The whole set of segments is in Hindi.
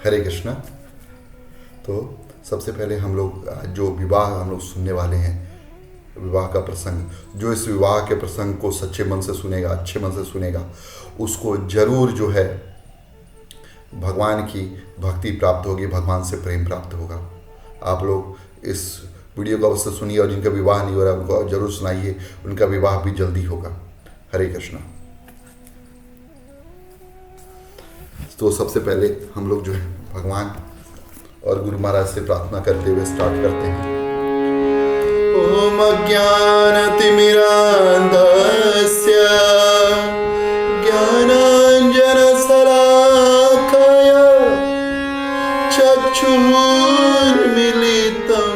हरे कृष्णा। तो सबसे पहले हम लोग जो विवाह हम लोग सुनने वाले हैं, विवाह का प्रसंग, जो इस विवाह के प्रसंग को सच्चे मन से सुनेगा, अच्छे मन से सुनेगा, उसको जरूर जो है भगवान की भक्ति प्राप्त होगी, भगवान से प्रेम प्राप्त होगा। आप लोग इस वीडियो को अवश्य सुनिए और जिनका विवाह नहीं हो रहा उनको जरूर सुनाइए, उनका विवाह भी जल्दी होगा। हरे कृष्णा। तो सबसे पहले हम लोग जो है भगवान और गुरु महाराज से प्रार्थना करते हुए स्टार्ट करते हैं। ओम अज्ञानतिमिरान्धस्य ज्ञानाञ्जनशलाकया चक्षुरुन्मीलितं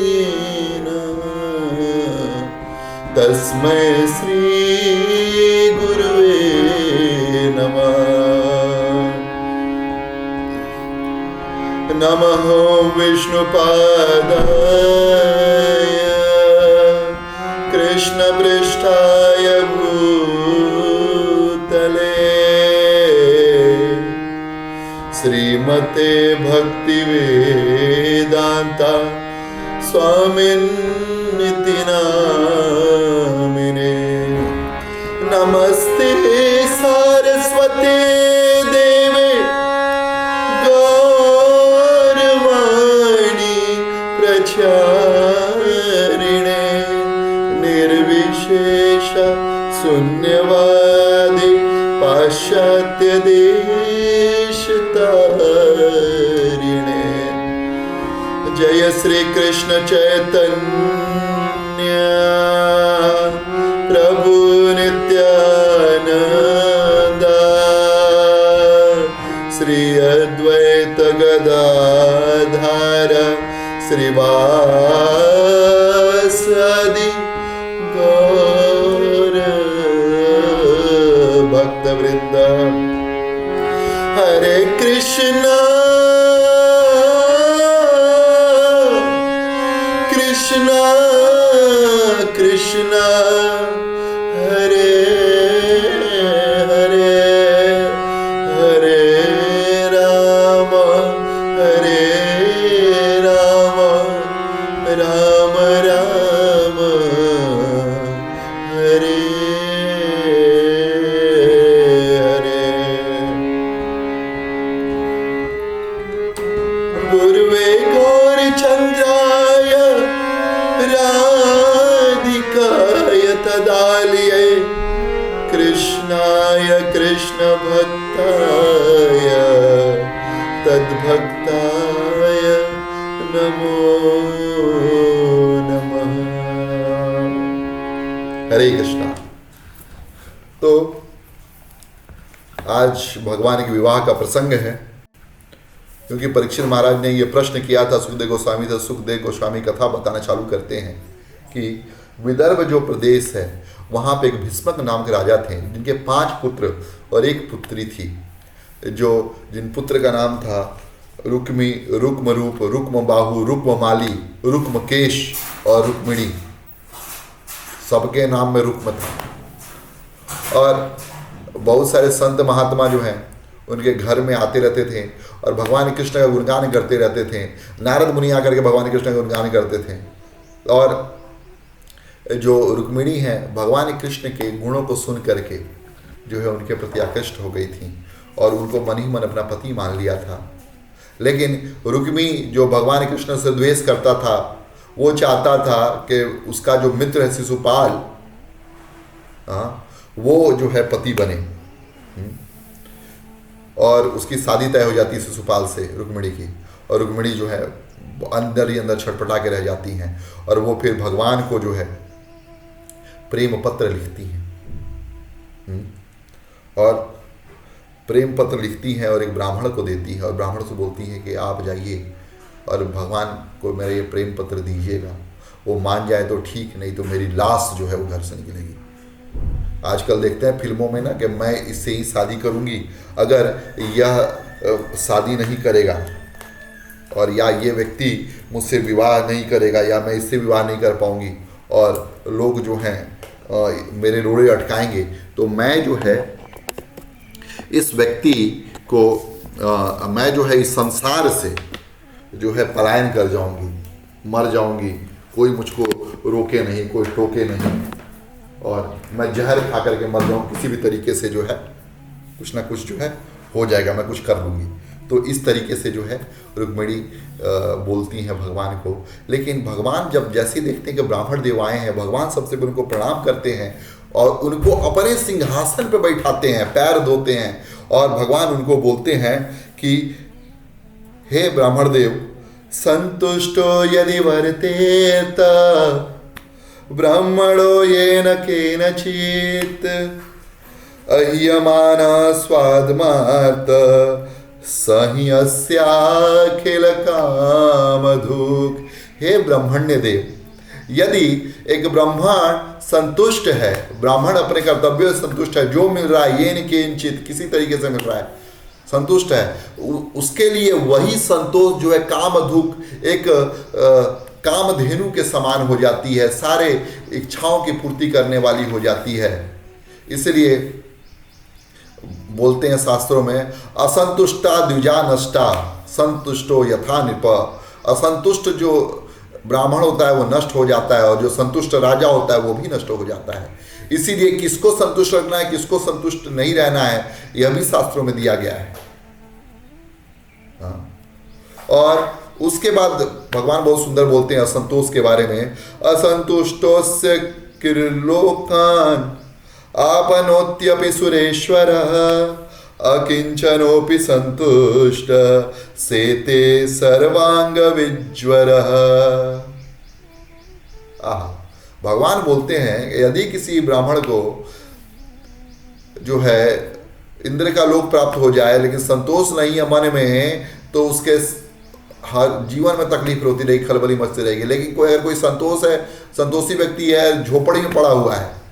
येन तस्मै श्री गुरुवे नमः। नमः विष्णुपादाय कृष्णपृष्ठाय भूतले श्रीमते भक्तिवेदांता स्वामिन्निति नामिने। नमस्ते सारस्वते देवे प्रचारिणे निर्विशेष शून्यवादी पाश्चात्य देशतारिणे। जय श्री कृष्ण चैतन्य प्रभु नित्यानंद श्री अद्वैत गदाधर श्रीवासादि गौर भक्तवृंद। हरे कृष्णा कृष्णा कृष्णा हरे हरे हरे राम हरे राम राम राम हरे हरे। गुरुवे गौरचंद्राय राधिकाय तदालये कृष्णाय कृष्ण भक्ताय तद्भक्ताय नमो नमः। हरे कृष्णा। तो आज भगवान के विवाह का प्रसंग है, क्योंकि परीक्षित महाराज ने यह प्रश्न किया था सुखदेव गोस्वामी से। सुखदेव गोस्वामी कथा बताना चालू करते हैं कि विदर्भ जो प्रदेश है वहाँ पे एक भीष्मक नाम के राजा थे, जिनके 5 पुत्र और 1 पुत्री थी। जिन पुत्र का नाम था रुक्मी, रुक्म रूप, रुक्म बाहु, रुक्म माली, रुक्म केश और रुक्मिणी। सबके नाम में रुक्म था। और बहुत सारे संत महात्मा जो हैं उनके घर में आते रहते थे और भगवान कृष्ण का गुणगान करते रहते थे। नारद मुनि आकर के भगवान कृष्ण का गुणगान करते थे। और जो रुक्मिणी हैं भगवान कृष्ण के गुणों को सुन करके जो है उनके प्रति आकृष्ट हो गई थी और उनको मन ही मन अपना पति मान लिया था। लेकिन रुक्मी जो भगवान कृष्ण से द्वेष करता था, वो चाहता था कि उसका जो मित्र है शिशुपाल, वो जो है पति बने और उसकी शादी तय हो जाती है शिशुपाल से, रुक्मिणी की। और रुक्मिणी जो है अंदर ही अंदर छटपटा के रह जाती हैं और वो फिर भगवान को जो है प्रेम पत्र लिखती हैं और प्रेम पत्र लिखती हैं और एक ब्राह्मण को देती है और ब्राह्मण से बोलती है कि आप जाइए और भगवान को मेरा ये प्रेम पत्र दीजिएगा। वो मान जाए तो ठीक, नहीं तो मेरी लाश जो है वो घर से निकलेगी। आजकल देखते हैं फिल्मों में ना कि मैं इससे ही शादी करूंगी, अगर यह शादी नहीं करेगा और या ये व्यक्ति मुझसे विवाह नहीं करेगा या मैं इससे विवाह नहीं कर पाऊंगी और लोग जो हैं मेरे रोड़े अटकाएंगे, तो मैं जो है इस व्यक्ति को मैं जो है इस संसार से जो है पलायन कर जाऊंगी, मर जाऊंगी, कोई मुझको रोके नहीं, कोई टोके नहीं, और मैं जहर खा करके मर जाऊं, किसी भी तरीके से जो है कुछ ना कुछ जो है हो जाएगा, मैं कुछ कर लूँगी। तो इस तरीके से जो है रुक्मिणी बोलती हैं भगवान को। लेकिन भगवान जब जैसे देखते हैं कि ब्राह्मण देव आए हैं, भगवान सबसे पहले उनको प्रणाम करते हैं और उनको अपने सिंहासन पर बैठाते हैं, पैर धोते हैं, और भगवान उनको बोलते हैं कि हे ब्राह्मण देव, संतुष्टो यदि वर्तेत ब्राह्मणो येन केनचित् अह्यमाना स्वादमार्त सहि अस्याखिल कामधुक्। हे ब्रह्मण्य देव, यदि एक ब्राह्मण संतुष्ट है, ब्राह्मण अपने कर्तव्य से संतुष्ट है, जो मिल रहा है येन केनचित् किसी तरीके से मिल रहा है, संतुष्ट है, उसके लिए वही संतोष जो है कामधुक, एक कामधेनु के समान हो जाती है, सारे इच्छाओं की पूर्ति करने वाली हो जाती है। इसलिए बोलते हैं शास्त्रों में, असंतुष्टा द्विजा नष्टा संतुष्टो यथा नृप। असंतुष्ट जो ब्राह्मण होता है वो नष्ट हो जाता है, और जो संतुष्ट राजा होता है वो भी नष्ट हो जाता है। इसीलिए किसको संतुष्ट रखना है, किसको संतुष्ट नहीं रहना है, यह भी शास्त्रों में दिया गया है। और उसके बाद भगवान बहुत सुंदर बोलते हैं असंतोष के बारे में, असंतुष्टोस्य किर्लोकान आपनोत्यपि सुरेश्वरः अकिंचनोपि संतुष्ट सेते सर्वांग विज्वरः। भगवान बोलते हैं यदि किसी ब्राह्मण को जो है इंद्र का लोक प्राप्त हो जाए लेकिन संतोष नहीं है मन में, तो उसके हर जीवन में तकलीफ होती रहेगी, खलबली मचती रहेगी। लेकिन कोई अगर कोई संतोष है, संतोषी व्यक्ति है, झोपड़ी में पड़ा हुआ है,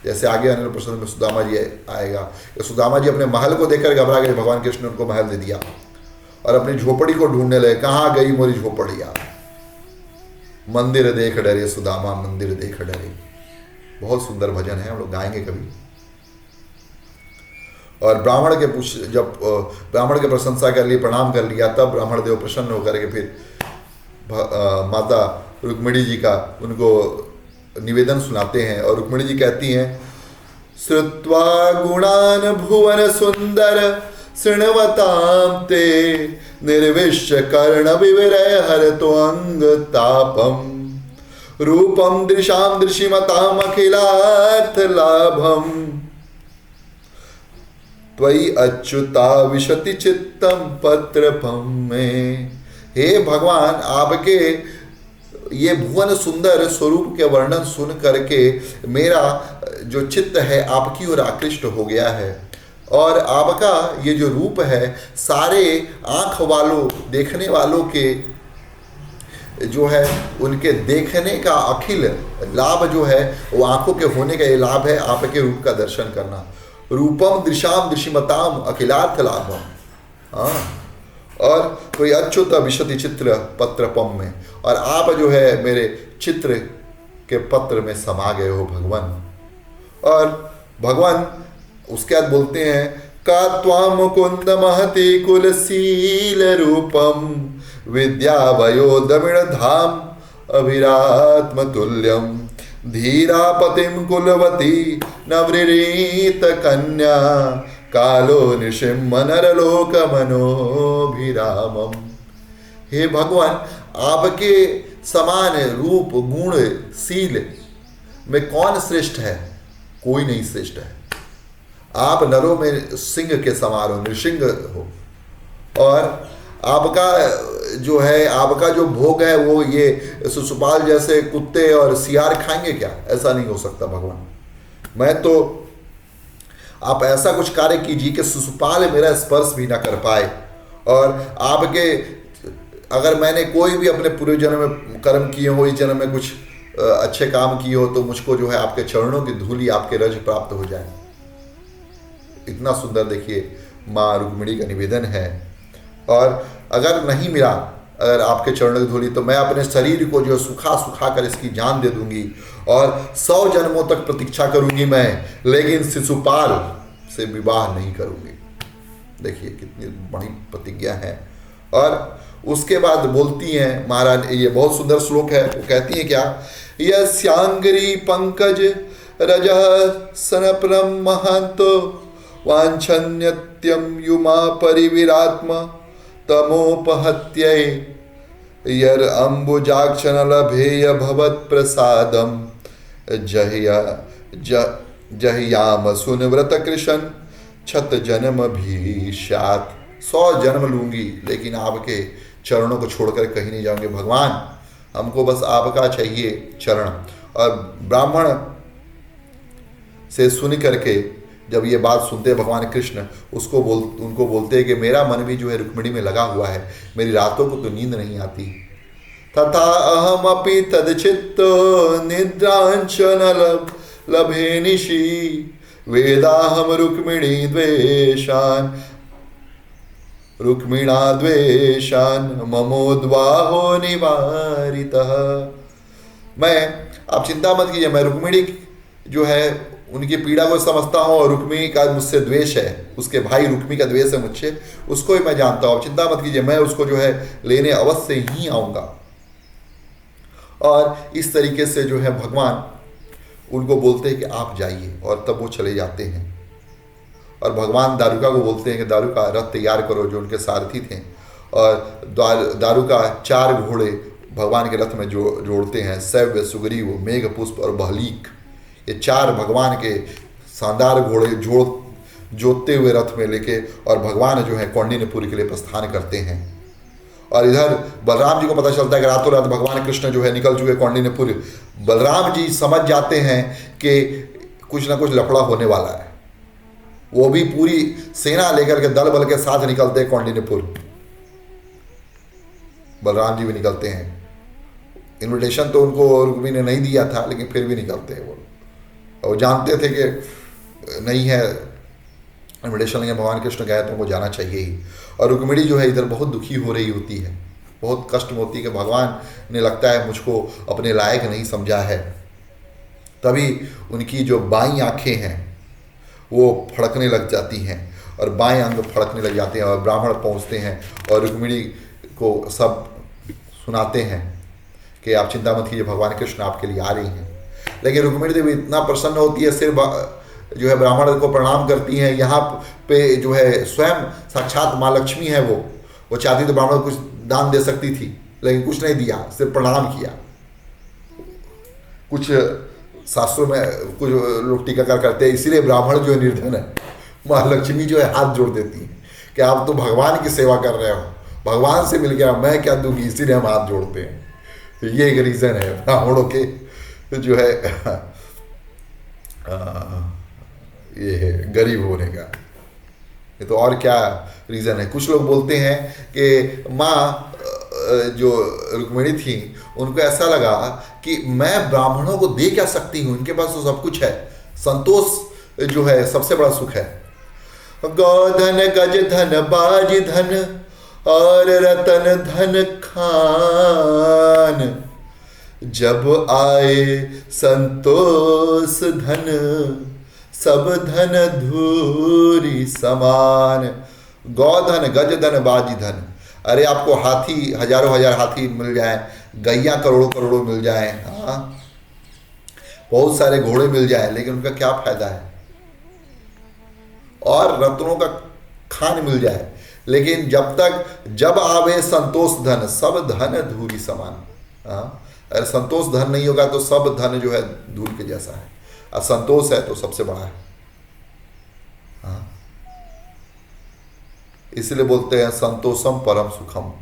जैसे आगे आने वाले प्रश्न में सुदामा जी आएगा, सुदामा जी अपने महल को देखकर घबरा गए, भगवान कृष्ण ने उनको महल दे दिया और अपनी झोपड़ी को ढूंढने लगे, कहाँ गई मोरी झोपड़िया, मंदिर देख डरे सुदामा मंदिर देख डरे। बहुत सुंदर भजन है, हम लोग गाएंगे कभी। और ब्राह्मण के जब ब्राह्मण के प्रशंसा कर लिए, प्रणाम कर लिया, तब ब्राह्मण देव प्रसन्न होकर के फिर माता रुक्मिणी जी का उनको निवेदन सुनाते हैं। और रुक्मिणी जी कहती हैं, श्रुत्वा गुणान भुवन सुंदर शृण्वतां ते निर्विश्य कर्ण विविरय हरतो अंग तापम रूपम दृशाम दृशिमताम अखिलार्थ लाभम त्वयि अच्युता विशति चित्तम पत्रपम में। हे भगवान, आपके ये भुवन सुंदर स्वरूप के वर्णन सुन करके मेरा जो चित्त है आपकी ओर आकृष्ट हो गया है, और आपका ये जो रूप है सारे आँख वालों देखने वालों के जो है उनके देखने का अखिल लाभ जो है वो आँखों के होने का ये लाभ है, आपके रूप का दर्शन करना। रूपम दृशाम दृशिमताम अखिलार्थ लाभम। हाँ, और कोई अच्युत विशति चित्र पत्रपम में, और आप जो है मेरे चित्र के पत्र में समा गए हो भगवान। और भगवान उसके बाद बोलते हैं, का त्वाम मुकुंद महति कुलशील रूपम विद्या वयो दमिण धाम अभिरात्म तुल्यम धीरापतिम कुलवती नवरीत कन्या कालो निशिम्ब नरलोक मनोभिरामम। हे भगवान, आपके समान रूप गुण शील में कौन श्रेष्ठ है? कोई नहीं श्रेष्ठ है। आप नरों में सिंह के समान हो, नृसिंह हो, और आपका जो है आपका जो भोग है वो ये शिशुपाल जैसे कुत्ते और सियार खाएंगे क्या? ऐसा नहीं हो सकता भगवान। मैं तो आप ऐसा कुछ कार्य कीजिए कि शिशुपाल मेरा स्पर्श भी ना कर पाए, और आपके अगर मैंने कोई भी अपने पूर्व जन्म में कर्म किए हो, इस जन्म में कुछ अच्छे काम किए हो, तो मुझको जो है आपके चरणों की धूलि, आपके रज प्राप्त हो जाए। इतना सुंदर देखिए माँ रुक्मिणी का निवेदन है। और अगर नहीं मिला अगर आपके चरणों की धूलि, तो मैं अपने शरीर को जो सुखा कर इसकी जान दे दूंगी और 100 जन्मों तक प्रतीक्षा करूंगी मैं, लेकिन शिशुपाल से विवाह नहीं करूंगी। देखिए कितनी बड़ी प्रतिज्ञा है। और उसके बाद बोलती हैं महाराज, ये बहुत सुंदर श्लोक है, वो कहती हैं क्या, यस्यांगरी पंकज रजः सनप्रम महांतो वांछन्यत्यम युमा परिविरात्म तमोपहत्यै यर अंबुजाक्षण लभेय भवत प्रसादम जहियाम सुन व्रत कृष्ण छत जन्म भी शात। 100 जन्म लूंगी लेकिन आपके चरणों को छोड़कर कहीं नहीं जाऊंगे भगवान, हमको बस आपका चाहिए चरण। और ब्राह्मण से सुन करके जब ये बात सुनते हैं भगवान कृष्ण उनको बोलते हैं कि मेरा मन भी जो है रुक्मिणी में लगा हुआ है, मेरी रातों को तो नींद नहीं आती। तथा अहमपि तदचित्तो निद्रांच न लभे निशि वेदाहम रुक्मिणा द्वेषान ममोद्वाहो निवारितः। मैं, आप चिंता मत कीजिए, मैं रुक्मिणी जो है उनकी पीड़ा को समझता हूँ और रुक्मिणी का मुझसे द्वेष है, उसके भाई रुक्मी का द्वेष है मुझसे, उसको ही मैं जानता हूँ। चिंता मत कीजिए, मैं उसको जो है लेने अवश्य ही आऊँगा। और इस तरीके से जो है भगवान उनको बोलते हैं कि आप जाइए, और तब वो चले जाते हैं। और भगवान दारुका को बोलते हैं कि दारुका रथ तैयार करो, जो उनके सारथी थे। और दारुका 4 घोड़े भगवान के रथ में जोड़ते हैं, सैव्य, सुग्रीव, मेघ पुष्प और बहलीक। ये 4 भगवान के शानदार घोड़े जोतते हुए रथ में लेके और भगवान जो है कौंडिन्यपुर के लिए प्रस्थान करते हैं। और इधर बलराम जी को पता चलता है कि रातों रात भगवान कृष्ण जो है निकल चुके कौंडिन्यपुर। बलराम जी समझ जाते हैं कि कुछ ना कुछ लफड़ा होने वाला है, वो भी पूरी सेना लेकर के दल बल के साथ निकलते हैं कौंडिन्यपुर। बलराम जी भी निकलते हैं, इनविटेशन तो उनको रुक्मी ने नहीं दिया था, लेकिन फिर भी निकलते हैं वो। और जानते थे कि नहीं है इनविटेशन, लेकिन भगवान कृष्ण कहे तो उनको जाना चाहिए ही। और रुक्मिणी जो है इधर बहुत दुखी हो रही होती है, बहुत कष्ट में होती है कि भगवान ने लगता है मुझको अपने लायक नहीं समझा है। तभी उनकी जो बाईं आंखें हैं वो फड़कने लग जाती हैं और बाएं अंग फड़कने लग जाते हैं। और ब्राह्मण पहुंचते हैं और रुक्मिणी को सब सुनाते हैं कि आप चिंता मत कीजिए, भगवान कृष्ण आपके लिए आ रही हैं। लेकिन रुक्मिणी देवी इतना प्रसन्न होती है, सिर्फ जो है ब्राह्मण को प्रणाम करती हैं। यहाँ पे जो है स्वयं साक्षात माँ लक्ष्मी है, वो चाहती तो ब्राह्मण को कुछ दान दे सकती थी, लेकिन कुछ नहीं दिया, सिर्फ प्रणाम किया। कुछ शास्त्रों में कुछ लोग टीकाकार करते हैं इसीलिए ब्राह्मण जो है निर्धन है। माँ लक्ष्मी जो है हाथ जोड़ देती है कि आप तो भगवान की सेवा कर रहे हो, भगवान से मिल गया, मैं क्या दूंगी, इसीलिए हम हाथ जोड़ते हैं। तो ये एक रीज़न है ब्राह्मणों के जो है ये है गरीब होने का। ये तो और क्या रीज़न है। कुछ लोग बोलते हैं कि माँ जो रुक्मिणी थी उनको ऐसा लगा कि मैं ब्राह्मणों को दे क्या सकती हूँ, इनके पास तो सब कुछ है, संतोष जो है सबसे बड़ा सुख है। गौधन गज धन बाज धन और रतन धन खान, जब आए संतोष धन सब धन धूरी समान। गौधन गज धन बाजी धन, अरे आपको हाथी हजारों हजार हाथी मिल जाए, गैया करोड़ों करोड़ों मिल जाए, हाँ बहुत सारे घोड़े मिल जाए, लेकिन उनका क्या फायदा है। और रत्नों का खान मिल जाए, लेकिन जब आवे संतोष धन सब धन धूरी समान। हाँ, अगर संतोष धन नहीं होगा तो सब धन जो है धूल के जैसा है, और संतोष है तो सबसे बड़ा है। हाँ, इसलिए बोलते हैं संतोषम परम सुखम,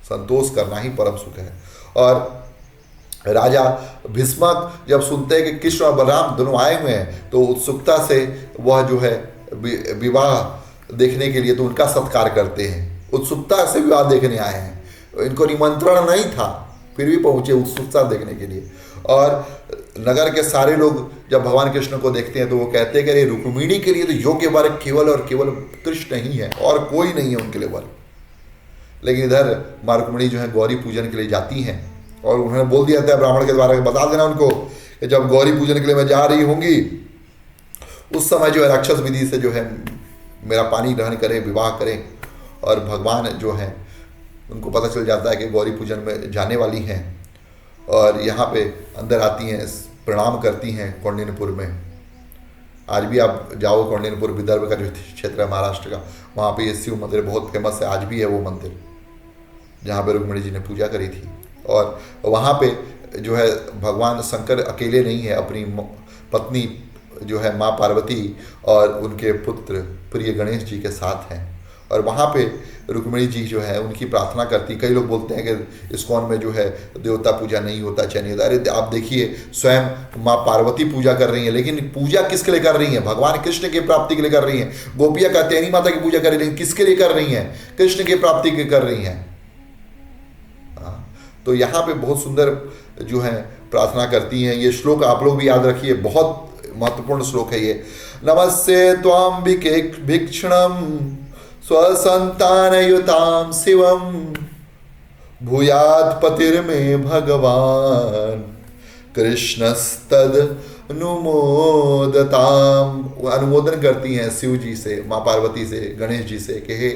संतोष करना ही परम सुख है। और राजा भीष्मक जब सुनते हैं कि कृष्ण और बलराम दोनों आए हुए हैं तो उत्सुकता से वह जो है विवाह देखने के लिए तो उनका सत्कार करते हैं। उत्सुकता से विवाह देखने आए हैं, इनको निमंत्रण नहीं था फिर भी पहुंचे उत्सुकता देखने के लिए। और नगर के सारे लोग जब भगवान कृष्ण को देखते हैं तो वो कहते हैं कि अरे रुक्मिणी के लिए तो योग्य वर केवल और केवल कृष्ण ही है और कोई नहीं है उनके लिए वर। लेकिन इधर माँ रुक्मिणी जो है गौरी पूजन के लिए जाती हैं और उन्होंने बोल दिया था ब्राह्मण के द्वारा, बता देना उनको कि जब गौरी पूजन के लिए मैं जा रही होंगी उस समय जो है राक्षस विधि से जो है मेरा पानी ग्रहण करें, विवाह करें, और भगवान जो है उनको पता चल जाता है कि गौरी पूजन में जाने वाली हैं, और यहाँ पे अंदर आती हैं, प्रणाम करती हैं कौंडिन्यपुर में। आज भी आप जाओ कौंडिन्यपुर, विदर्भ का जो क्षेत्र है महाराष्ट्र का, वहाँ पे ये शिव मंदिर बहुत फेमस है, आज भी है वो मंदिर जहाँ पे रुक्मिणी जी ने पूजा करी थी। और वहाँ पे जो है भगवान शंकर अकेले नहीं है, अपनी पत्नी जो है माँ पार्वती और उनके पुत्र प्रिय गणेश जी के साथ हैं। और वहाँ पे रुक्मिणी जी जो है उनकी प्रार्थना करती। कई लोग बोलते हैं कि इस्कॉन में जो है देवता पूजा नहीं होता, चयन होता। अरे आप देखिए, स्वयं माँ पार्वती पूजा कर रही हैं, लेकिन पूजा किसके लिए कर रही हैं? भगवान कृष्ण की प्राप्ति के लिए कर रही हैं। गोपियाँ कात्यायनी माता की पूजा कर रही हैं, किसके लिए कर रही हैं? कृष्ण की प्राप्ति के कर रही हैं। तो यहाँ पे बहुत सुंदर जो है प्रार्थना करती हैं। ये श्लोक आप लोग भी याद रखिए, बहुत महत्वपूर्ण श्लोक है ये। नमस्ते त्वां भिक्षणम स्वसंतानयुतां शिवम भूयात् पतिर्मे भगवान कृष्णस्तद अनुमोदताम। अनुमोदन करती हैं शिव जी से, माँ पार्वती से, गणेश जी से कि हे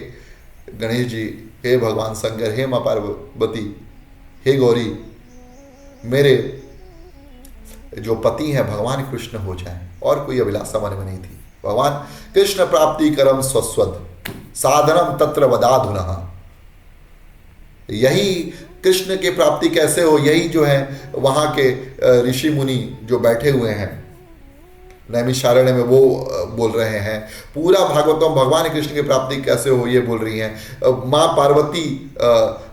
गणेश जी, हे भगवान शंकर, हे माँ पार्वती, हे गौरी, मेरे जो पति हैं भगवान कृष्ण हो जाएं। और कोई अभिलाषा मन में नहीं थी। भगवान कृष्ण प्राप्ति करम स्वस्वद साधनम तत्र वदाधुनः। यही कृष्ण की प्राप्ति कैसे हो, यही जो है वहाँ के ऋषि मुनि जो बैठे हुए हैं नैमिषारण्य में वो बोल रहे हैं। पूरा भागवतम भगवान कृष्ण की प्राप्ति कैसे हो ये बोल रही हैं। माँ पार्वती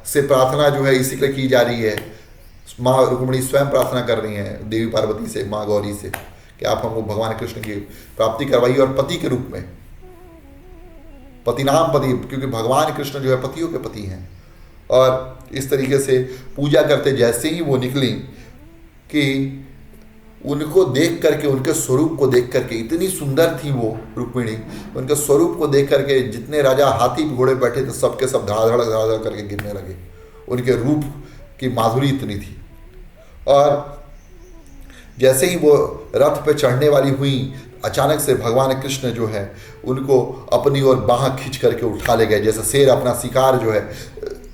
से प्रार्थना जो है इसी के लिए की जा रही है। माँ रुक्मिणी स्वयं प्रार्थना कर रही हैं देवी पार्वती से, माँ गौरी से, कि आप हमको भगवान कृष्ण की प्राप्ति करवाइए, और पति के रूप में, पति नाम पति, क्योंकि भगवान कृष्ण जो है पतियों के पति हैं। और इस तरीके से पूजा करते जैसे ही वो निकली कि उनको देख करके, उनके स्वरूप को देख करके, इतनी सुंदर थी वो रुक्मिणी, उनके स्वरूप को देख करके जितने राजा हाथी घोड़े बैठे थे सबके सब धड़ाधड़ धड़ाधड़ करके गिरने लगे। उनके रूप की माधुरी इतनी थी। और जैसे ही वो रथ पे चढ़ने वाली हुई, अचानक से भगवान कृष्ण जो है उनको अपनी ओर बाह खींच करके उठा ले गए। जैसे शेर अपना शिकार जो है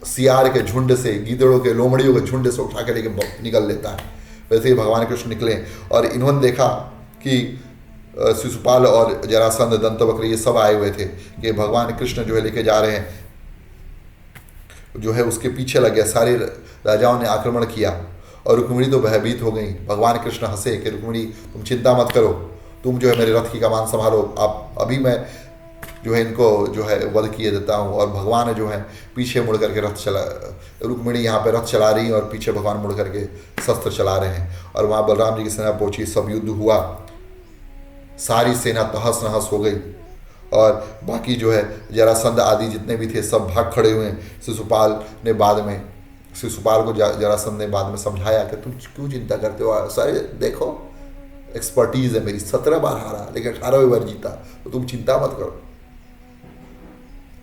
सियार के झुंड से, गीदड़ों के, लोमड़ियों के झुंड से उठा के लेके निकल लेता है, वैसे ही भगवान कृष्ण निकले। और इन्होंने देखा कि शिशुपाल और जरासंध, दंतवक्र, ये सब आए हुए थे कि भगवान कृष्ण जो है लेके जा रहे हैं, जो है उसके पीछे लग गया। सारे राजाओं ने आक्रमण किया और रुक्मिणी तो भयभीत हो गई। भगवान कृष्ण हंसे कि रुक्मिणी तुम चिंता मत करो, तुम जो है मेरे रथ की कमान संभालो, आप अभी मैं जो है इनको जो है वध किए देता हूँ। और भगवान जो है पीछे मुड़ करके रथ चला, रुक्मिणी यहाँ पे रथ चला रही है और पीछे भगवान मुड़ करके शस्त्र चला रहे हैं। और वहाँ बलराम जी की सेना पहुँची, सब युद्ध हुआ, सारी सेना तहस नहस हो गई। और बाकी जो है जरासंध आदि जितने भी थे सब भाग खड़े हुए। शिशुपाल को जरासंध ने बाद में समझाया कि तुम क्यों चिंता करते हो, सारे देखो एक्सपर्टीज है मेरी, 17 बार हारा लेकिन 18वें बार जीता, तो तुम चिंता मत करो,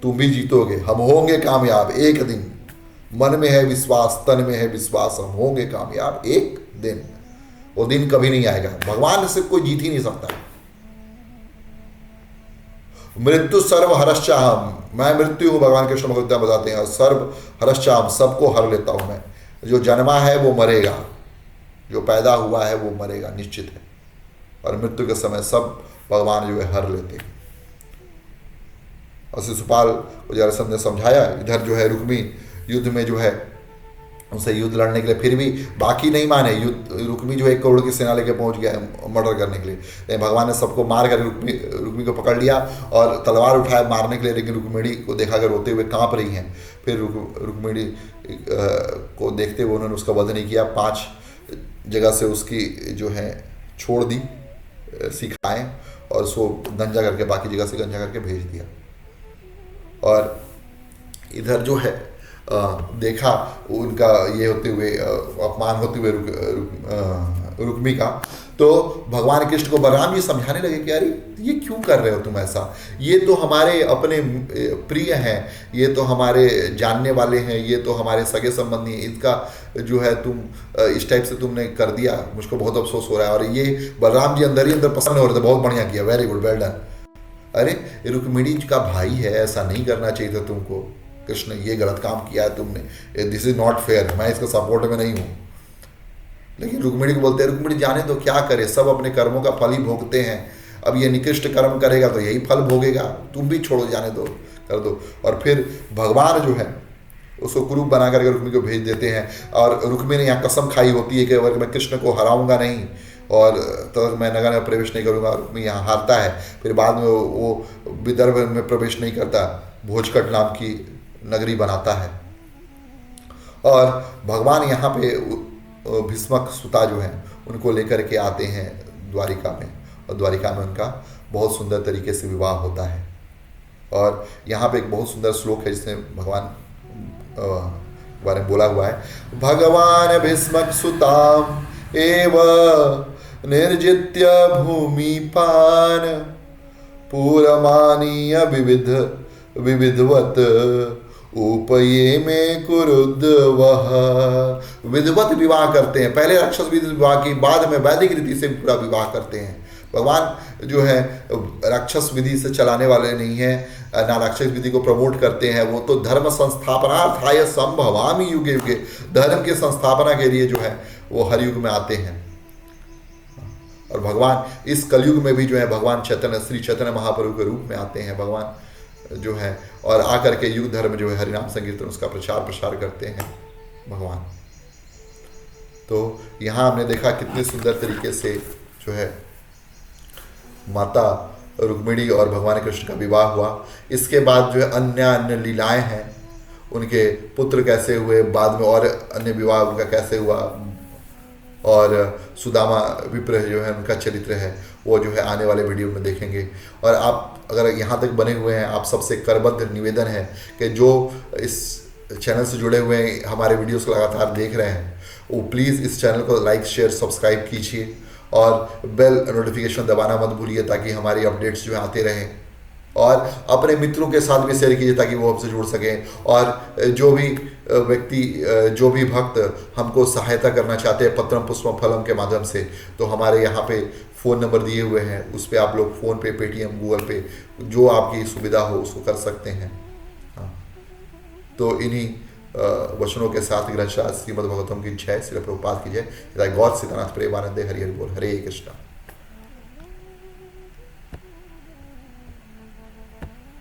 तुम भी जीतोगे, हम होंगे कामयाब एक दिन। मन में है विश्वास, तन में है विश्वास, हम होंगे कामयाब एक दिन। वो दिन कभी नहीं आएगा, भगवान से कोई जीत ही नहीं सकता। मृत्यु सर्व हरश्चाहम, मैं मृत्यु हूँ, भगवान कृष्ण भगवत बताते हैं। सर्व हरश्चाहम, सबको हर लेता हूँ मैं। जो जन्मा है वो मरेगा, जो पैदा हुआ है वो मरेगा, निश्चित है। और मृत्यु के समय सब भगवान जो है हर लेते हैं। और शिशुपाल को जरासंध ने समझाया। इधर जो है रुक्मी युद्ध में जो है उनसे युद्ध लड़ने के लिए, फिर भी बाकी नहीं माने। रुक्मी जो 1 करोड़ की सेना लेके पहुंच गया है मर्डर करने के लिए, लेकिन भगवान ने सबको मार कर रुक्मी को पकड़ लिया और तलवार उठाया मारने के लिए। लेकिन रुक्मिणी को देखा कर रोते हुए कांप रही हैं। फिर रुक्मिणी को देखते हुए उन्होंने उसका वध नहीं किया। 5 जगह से उसकी जो है छोड़ दी सिखाएं, और उसको गंजा करके बाकी जगह से गंजा करके भेज दिया। और इधर जो है देखा उनका ये होते हुए, अपमान होते हुए रुक्मी का। तो भगवान कृष्ण को बलराम जी समझाने लगे कि अरे ये क्यों कर रहे हो तुम ऐसा, ये तो हमारे अपने प्रिय हैं, ये तो हमारे जानने वाले हैं, ये तो हमारे सगे संबंधी हैं, इनका जो है तुम इस टाइप से तुमने कर दिया, मुझको बहुत अफसोस हो रहा है। और ये बलराम जी अंदर ही अंदर पसंद हो रहे थे, बहुत बढ़िया किया, वेरी गुड, वेल डन। अरे रुक्मिणी का भाई है, ऐसा नहीं करना चाहिए था तुमको, कृष्ण ये गलत काम किया है तुमने, दिस इज नॉट फेयर, मैं इसका सपोर्ट में नहीं हूँ। लेकिन रुक्मिणी को बोलते हैं रुक्मिणी जाने तो क्या करे, सब अपने कर्मों का फल ही भोगते हैं, अब ये निकृष्ट कर्म करेगा तो यही फल भोगेगा, तुम भी छोड़ो, जाने दो, कर दो। और फिर भगवान जो है उसको कुरूप बना करके रुक्मिणी को भेज देते हैं। और रुक्मिणी ने यहाँ कसम खाई होती है कि अगर मैं कृष्ण को हराऊंगा नहीं और तो मैं नगर में प्रवेश नहीं करूंगा। रुक्मिणी यहाँ हारता है, फिर बाद में वो विदर्भ में प्रवेश नहीं करता, भोजकट नाम की नगरी बनाता है। और भगवान यहाँ पे भीष्मक सुता जो हैं उनको लेकर के आते हैं द्वारिका में, और द्वारिका में उनका बहुत सुंदर तरीके से विवाह होता है। और यहाँ पे एक बहुत सुंदर श्लोक है जिसमें भगवान बारे में बोला हुआ है, भगवान भीष्मक सुताम एव निर्जित्य भूमिपान पूरमानीय विविधवत उपये में कुरुद वह। विधिवत विवाह करते हैं, पहले राक्षस विधि विवाह की, बाद में वैदिक रीति से पूरा विवाह करते हैं। भगवान जो है राक्षस विधि से चलाने वाले नहीं है, ना राक्षस विधि को प्रमोट करते हैं, वो तो धर्म संस्थापनार्थाय संभवामि युगे युगे, धर्म के संस्थापना के लिए जो है वो हर युग में आते हैं। और भगवान इस कलयुग में भी जो है भगवान चैतन्य, श्री चैतन्य महाप्रभु के रूप में आते हैं भगवान जो है, और आकर के युग धर्म जो है हरिनाम संकीर्तन उसका प्रचार प्रसार करते हैं भगवान। तो यहाँ हमने देखा कितने सुंदर तरीके से जो है माता रुक्मिणी और भगवान कृष्ण का विवाह हुआ। इसके बाद जो है अन्य अन्य लीलाएं हैं, उनके पुत्र कैसे हुए, बाद में और अन्य विवाह उनका कैसे हुआ, और सुदामा विप्र जो है उनका चरित्र है वो जो है आने वाले वीडियो में देखेंगे। और आप अगर यहाँ तक बने हुए हैं, आप सबसे करबद्ध निवेदन है कि जो इस चैनल से जुड़े हुए हैं, हमारे वीडियोस को लगातार देख रहे हैं, वो प्लीज़ इस चैनल को लाइक शेयर सब्सक्राइब कीजिए और बेल नोटिफिकेशन दबाना मत भूलिए ताकि हमारी अपडेट्स जो है आते रहें। और अपने मित्रों के साथ भी शेयर कीजिए ताकि वो हमसे जुड़ सकें। और जो भी व्यक्ति, जो भी भक्त हमको सहायता करना चाहते हैं पत्रम पुष्पम फलम के माध्यम से, तो हमारे यहाँ पे फ़ोन नंबर दिए हुए हैं, उस पर आप लोग फ़ोन पे, पेटीएम, गूगल पे, जो आपकी सुविधा हो उसको कर सकते हैं। हाँ, तो इन्हीं वचनों के साथ ग्रंथराज श्रीमद् भागवतम की जय, श्री प्रभुपाद की जय, गौर सीतानाथ प्रेमानंदे, हरि हरि बोल, हरे कृष्णा।